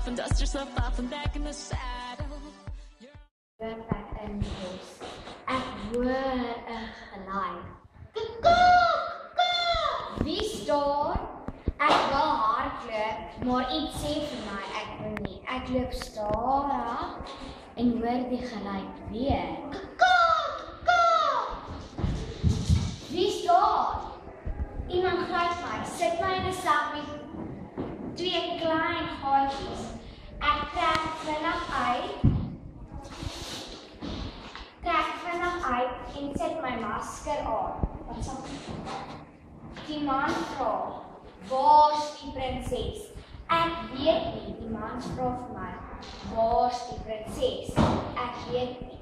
off and dust yourself off and back in the saddle. Back in die bos. Ek hoor 'n geluid. Wie staan? Ek wil hardloop, maar iets sê vir my ek wil nie. Ek loop stadig en hoor die geluid weer. Wie staan? Iemand gryp my, sit my in 'n sak met 2 klein gaatjies. Ek trek vinnig uit. En sit my masker aan. Wat sê? Die man vra, waar's die prinses? Ek weet nie, die man vra vir my, waar's die prinses? Ek weet nie.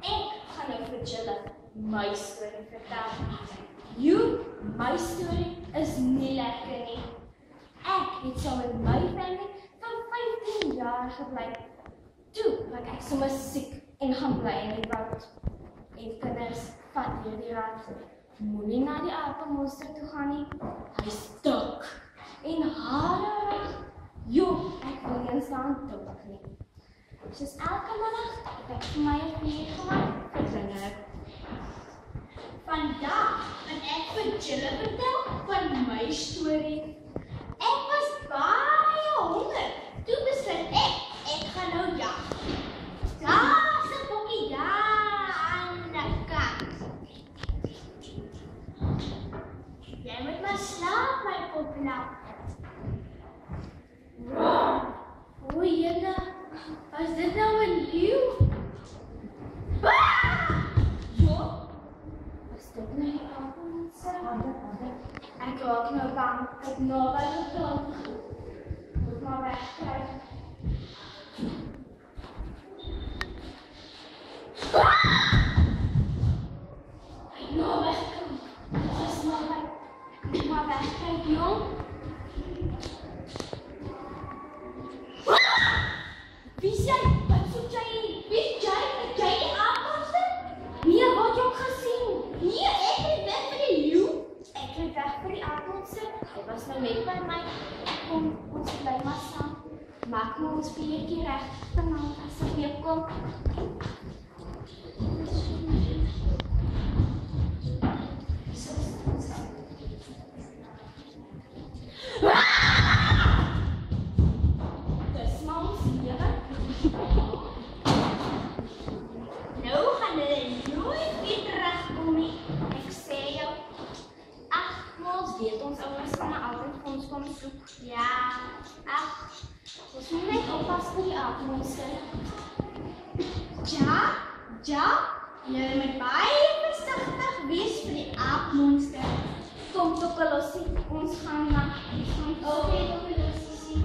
Ek gaan nou vir julle my storie vertel. My storie is nie lekker nie. Ek het saam met my familie vir 15 jaar gebly. Toe, want ek sommer siek en gaan bly in die woud. En kinders vat hier die raad. Moenie na die apenmonster toe gaan nie. Hy stik. En harig. Ek wil nie staan dink nie. Soos elke middag het ek vir my 'n bier gemaak vir dinge. Vandag gaan ek vir julle vertel van my storie. Ek was baie honger. Toe besluit ek gaan nou jag. Daar's 'n bokkie daar aan die kant. Jy moet maar slaap, my popnap. O, jene, is dit nou 'n leeu? Is dit nou die apenmonster? Ek raak nou bang, ek naby gekom. Moet maar wegkruip. Ek nou wegkom. Dis naby. Ek moet maar wegkruip, jong. Wie is jy? Wat soek jy hier? Wie is jy? Is jy die apenmonster? Nee, wat jy ook gesien? Nee, ek het weg vir die leeu. Ek het weg vir die apenmonster. Hy was nou net by my. Kom, ons bly maar saam. Maak nou ons biertjie reg vanaand as ek weer kom. Jy moet baie versigtig wees vir die aapmonster. Kom Tokkalossie, ons gaan na Tokkalossie.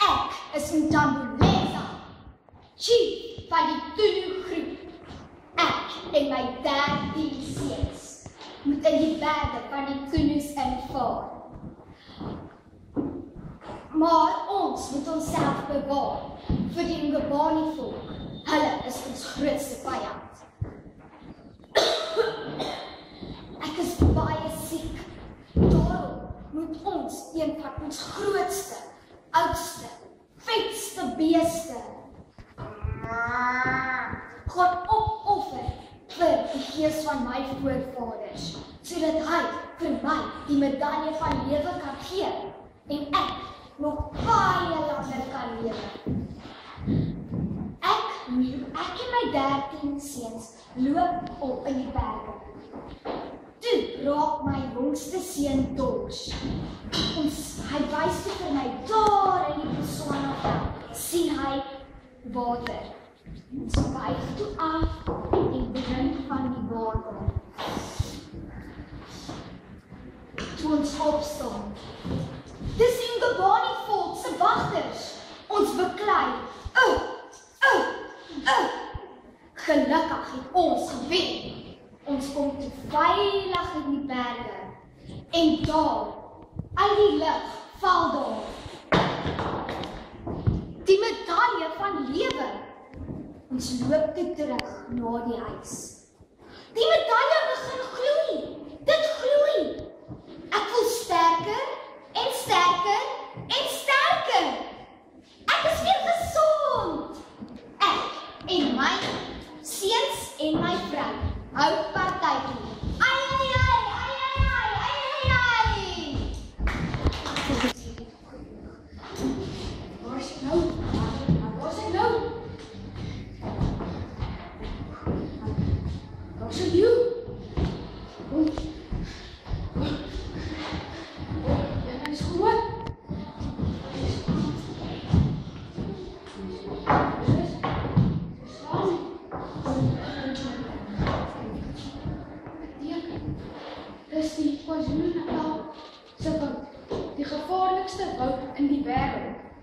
Ek is Ntambuleza, chief van die Tulu groep. Ek en my 13 seuns moet in die berge van die Tulus invaar. Maar ons moet onsself bewaar vir die Ngubani volk. Hulle is ons grootste vyand. Ek is baie siek. Daarom moet ons een van ons grootste, oudste, vetste beeste God opoffer vir die gees van my voorvaders, sodat hy vir my die medalje van lewe kan gee en ek nog baie langer kan lewe. Ek en my 13 seuns loop op in die berge. Toe raak my jongste seun dors. Hy wys toe vir my daar in die Botswana-veld, sien hy water. Ons buig toe af en drink van die water. Toe ons opstaan. Dis die Ngubani volk se wagters. Ons beklei. Gelukkig het ons gewen. Ons kom te veilig in die berge. En daar, uit die lug, val daar die medalje van lewe. Ons loop toe terug na die huis. Die medalje begin gloei. Dit gloei. Ek voel sterker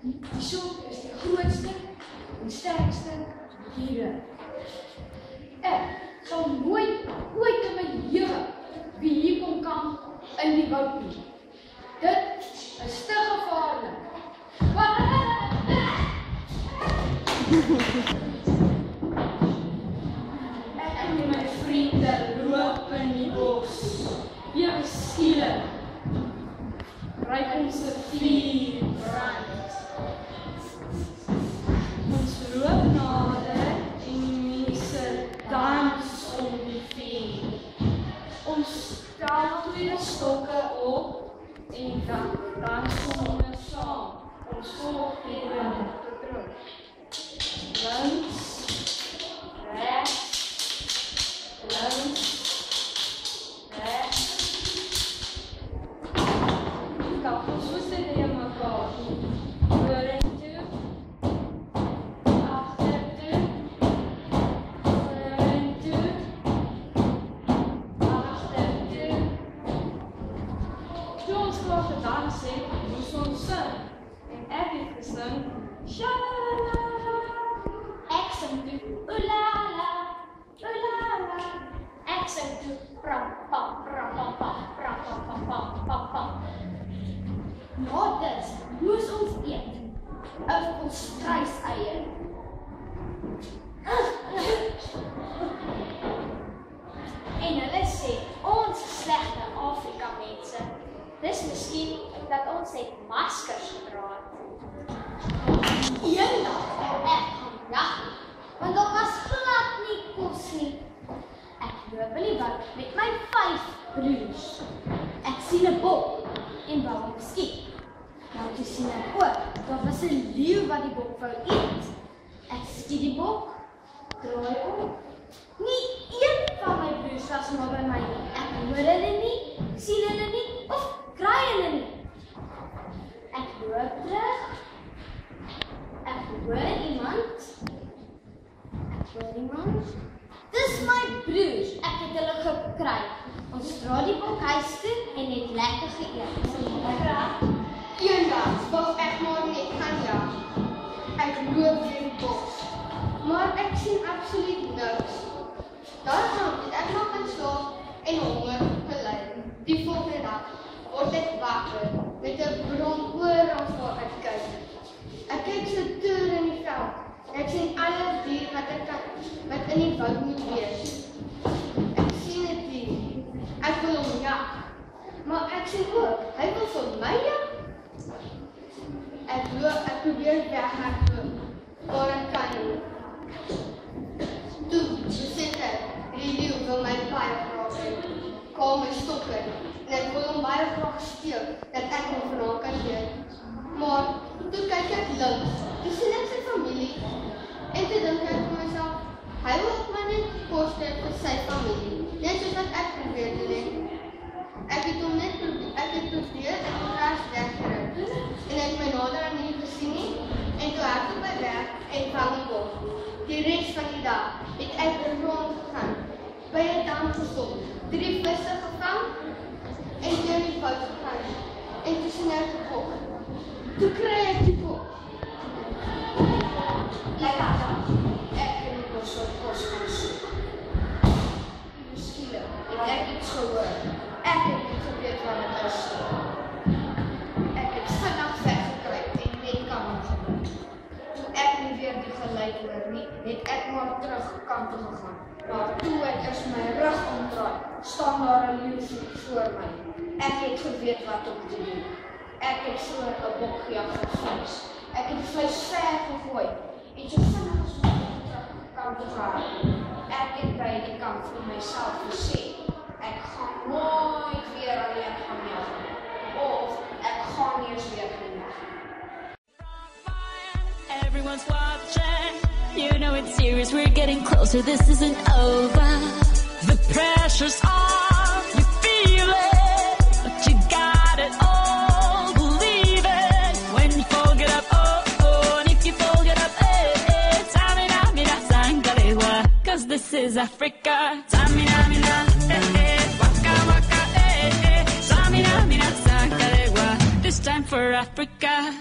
Die sok is die grootste en sterkste diere. Ek sal nooit ooit in my lewe wie hier kom kamp in die woud nie. Dit is te gevaarlik. Ek en my vriende loop in die bos. Ja, skielik ryk ons 'n vuur brand. Ons loop nader en die mense dans om die vuur. Ons stel 2 stokke op en dan dans ons saam. Ons volg die patroon. Links, rechts, links, rechts. Kap ons voete neer mekaar. Vorentoe, agtertoe, vorentoe, agtertoe. Toe ons klaar gedans het, moes ons sing. En ek het gesing, sha-la-la-la. Ek sing toe, oolala, oolala. Ek sing toe, pram-pam, pram-pam-pam, pram-pam-pam-pam-pam. Na dit moes ons eet 'n volstruiseier. En hulle sê, ons slegte Afrika mense. Dis miskien dat ons net maskers dra. Eendag het ek gaan jag, want daar was glad nie kos nie. Ek loop in die woud met my 5 broers. Ek sien 'n bok en wou hom skiet. Nou toe sien ek ook, daar was 'n leeu wat die bok wou eet. Ek skiet die bok, draai om. Nie een van my broers was maar by my nie. Ek hoor hulle nie, sien hulle nie of kry hulle nie. Ek loop terug. Ek hoor iemand. Dis my broers. Ek het hulle gekry. Ons dra die bok huis toe en het lekker geëet. Eendag wou ek maar net gaan jag. Ek loop deur die bos, maar ek sien absoluut niks. Daarom het ek nog gaan slaap en honger gely. Die volgende dag word ek wakker met 'n bron oral waar ek kyk. Ek kyk so deur in die veld. Ek sien alle diere wat in die woud moet wees. Ek sien 'n dier. Ek wil hom jag. Maar ek sien ook, hy wil vir my jag. Ek probeer weghardloop, maar ek kan nie. Toe besit ek, die leeu wil my baie graag hê. Kom my stokke en ek wil hom baie graag steel, dat ek hom vanaand kan eet. Maar toe kyk ek links, toe sien ek sy familie. En toe dink ek vir myself, hy wil ook maar net kos gee vir sy familie, net soos wat ek probeer doen het. Ek het probeer en mekaar wegkry. En ek my nader aan hier gesien nie, en toe hardloop my weg en vang die bok. Die res van die dag het ek rondgegaan, by 'n dam gestop, 3 visse gevang en deur die woud gegaan. En toe sien ek die bok. Toe kry ek die bok. Lekker dag. Ek in die bos op kos gaan soek. Skielik het ek iets gehoor. Ek het nie geweet wat het is. Ek het vinnig weggekruip en net kan gebring. Toe ek nie weer die geluid hoor nie, het ek maar terug kant toe gegaan. Maar toe ek eers my rug omdraai, staan daar 'n leeu voor my. Ek het geweet wat om te doen. Ek het so 'n bok gejag vir vleis. Ek het die vleis ver gegooi en so vinnig as moontlik terug kant toe gegaan. Ek het by die kant vir myself gesê, ek gaan nooit weer alleen gaan jag nie. Of ek gaan nie eens weer gaan jag nie. Everyone's watching. You know it's serious. We're getting closer. This isn't over. The pressure's on. You feel it, but you got it all. Believe it when you fold it up. Oh, and if you fold it up, Tamina, mina, sangalewa. 'Cause this is Africa. Tamina, mina, waka, waka, Tamina, mina, sangalewa. This time for Africa.